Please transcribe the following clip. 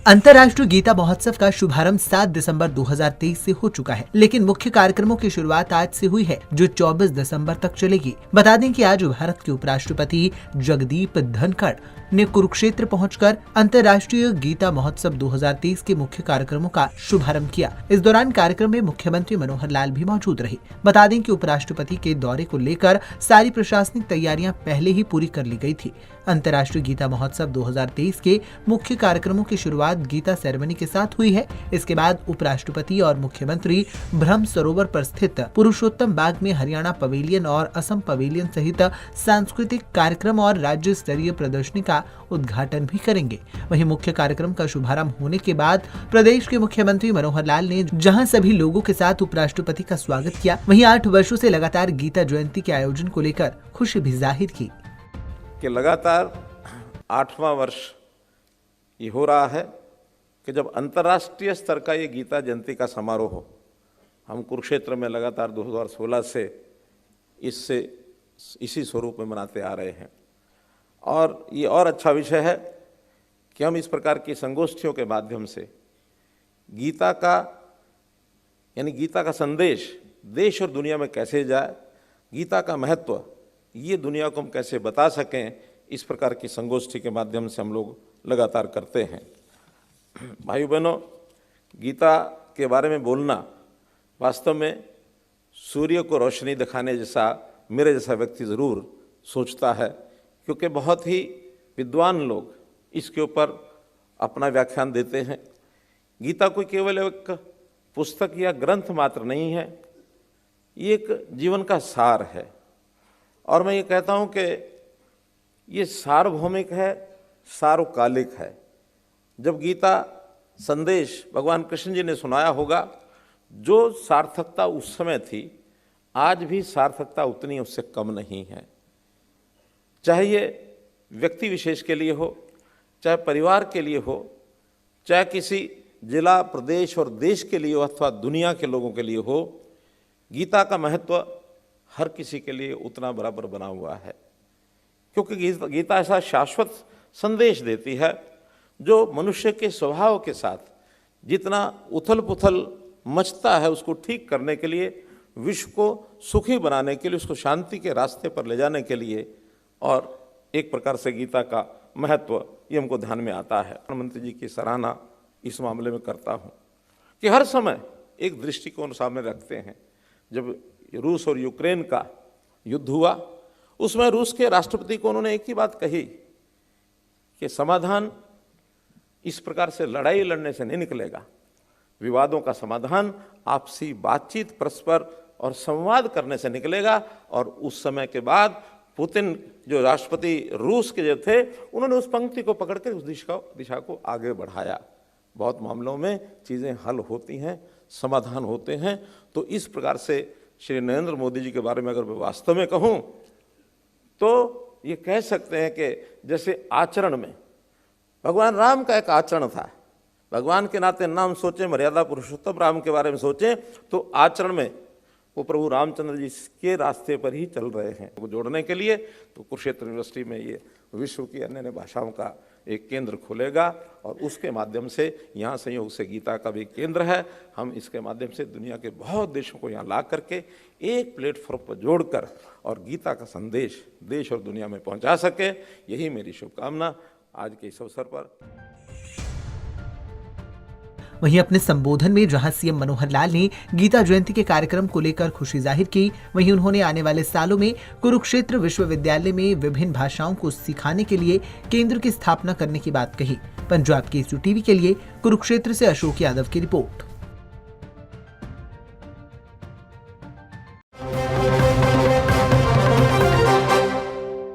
अंतर्राष्ट्रीय गीता महोत्सव का शुभारंभ 7 दिसंबर 2023 से हो चुका है, लेकिन मुख्य कार्यक्रमों की शुरुआत आज से हुई है, जो 24 दिसंबर तक चलेगी। बता दें कि आज भारत के उपराष्ट्रपति जगदीप धनखड़ ने कुरुक्षेत्र पहुंचकर अंतर्राष्ट्रीय गीता महोत्सव 2023 के मुख्य कार्यक्रमों का शुभारंभ किया। इस दौरान कार्यक्रम में मुख्यमंत्री मनोहर लाल भी मौजूद रहे। बता दें कि उपराष्ट्रपति के दौरे को लेकर सारी प्रशासनिक तैयारियां पहले ही पूरी कर ली गई थी। अंतर्राष्ट्रीय गीता महोत्सव 2023 के मुख्य कार्यक्रमों की शुरुआत गीता सेरेमनी के साथ हुई है। इसके बाद उपराष्ट्रपति और मुख्यमंत्री ब्रह्म सरोवर पर स्थित पुरुषोत्तम बाग में हरियाणा पवेलियन और असम पवेलियन सहित सांस्कृतिक कार्यक्रम और राज्य स्तरीय प्रदर्शनी का उद्घाटन भी करेंगे। वहीं मुख्य कार्यक्रम का शुभारंभ होने के बाद प्रदेश के मुख्यमंत्री मनोहर लाल ने जहां सभी लोगों के साथ उपराष्ट्रपति का स्वागत किया, वहीं 8 वर्षों से लगातार गीता जयंती के आयोजन को लेकर खुशी भी जाहिर की। कि लगातार 8वां वर्ष ये हो रहा है कि जब अंतर्राष्ट्रीय स्तर का ये गीता जयंती का समारोह हो। हम कुरुक्षेत्र में लगातार 2016 से इसी स्वरूप में मनाते आ रहे हैं, और ये और अच्छा विषय है कि हम इस प्रकार की संगोष्ठियों के माध्यम से गीता का संदेश देश और दुनिया में कैसे जाए, गीता का महत्व ये दुनिया को हम कैसे बता सकें, इस प्रकार की संगोष्ठी के माध्यम से हम लोग लगातार करते हैं। भाई बहनों, गीता के बारे में बोलना वास्तव में सूर्य को रोशनी दिखाने जैसा मेरे जैसा व्यक्ति ज़रूर सोचता है, क्योंकि बहुत ही विद्वान लोग इसके ऊपर अपना व्याख्यान देते हैं। गीता कोई केवल एक पुस्तक या ग्रंथ मात्र नहीं है, ये एक जीवन का सार है। और मैं ये कहता हूँ कि ये सार्वभौमिक है, सार्वकालिक है। जब गीता संदेश भगवान कृष्ण जी ने सुनाया होगा, जो सार्थकता उस समय थी, आज भी सार्थकता उतनी उससे कम नहीं है। चाहे ये व्यक्ति विशेष के लिए हो, चाहे परिवार के लिए हो, चाहे किसी जिला, प्रदेश और देश के लिए हो, अथवा दुनिया के लोगों के लिए हो, गीता का महत्व हर किसी के लिए उतना बराबर बना हुआ है। क्योंकि गीता ऐसा शाश्वत संदेश देती है जो मनुष्य के स्वभाव के साथ जितना उथल पुथल मचता है, उसको ठीक करने के लिए, विश्व को सुखी बनाने के लिए, उसको शांति के रास्ते पर ले जाने के लिए, और एक प्रकार से गीता का महत्व ये हमको ध्यान में आता है। प्रधानमंत्री जी की सराहना इस मामले में करता हूँ कि हर समय एक दृष्टिकोण सामने रखते हैं। जब रूस और यूक्रेन का युद्ध हुआ, उसमें रूस के राष्ट्रपति को उन्होंने एक ही बात कही कि समाधान इस प्रकार से लड़ाई लड़ने से नहीं निकलेगा। विवादों का समाधान आपसी बातचीत, परस्पर और संवाद करने से निकलेगा। और उस समय के बाद पुतिन जो राष्ट्रपति रूस के जो थे, उन्होंने उस पंक्ति को पकड़ कर उस दिशा को आगे बढ़ाया। बहुत मामलों में चीज़ें हल होती हैं, समाधान होते हैं। तो इस प्रकार से श्री नरेंद्र मोदी जी के बारे में अगर मैं वास्तव में कहूँ तो ये कह सकते हैं कि जैसे आचरण में भगवान राम का एक आचरण था। भगवान के नाते नाम सोचें, मर्यादा पुरुषोत्तम राम के बारे में सोचें, तो आचरण में वो प्रभु रामचंद्र जी के रास्ते पर ही चल रहे हैं। वो जोड़ने के लिए तो कुरुक्षेत्र यूनिवर्सिटी में ये विश्व की अन्य भाषाओं का एक केंद्र खुलेगा, और उसके माध्यम से यहाँ संयोग से गीता का भी केंद्र है। हम इसके माध्यम से दुनिया के बहुत देशों को यहाँ ला करके एक प्लेटफॉर्म पर जोड़कर और गीता का संदेश देश और दुनिया में पहुँचा सके, यही मेरी शुभकामना आज के इस अवसर पर। वहीं अपने संबोधन में जहां सीएम मनोहर लाल ने गीता जयंती के कार्यक्रम को लेकर खुशी जाहिर की, वहीं उन्होंने आने वाले सालों में कुरुक्षेत्र विश्वविद्यालय में विभिन्न भाषाओं को सिखाने के लिए केंद्र की स्थापना करने की बात कही। पंजाब केसरी टीवी के लिए कुरुक्षेत्र से अशोक यादव की रिपोर्ट।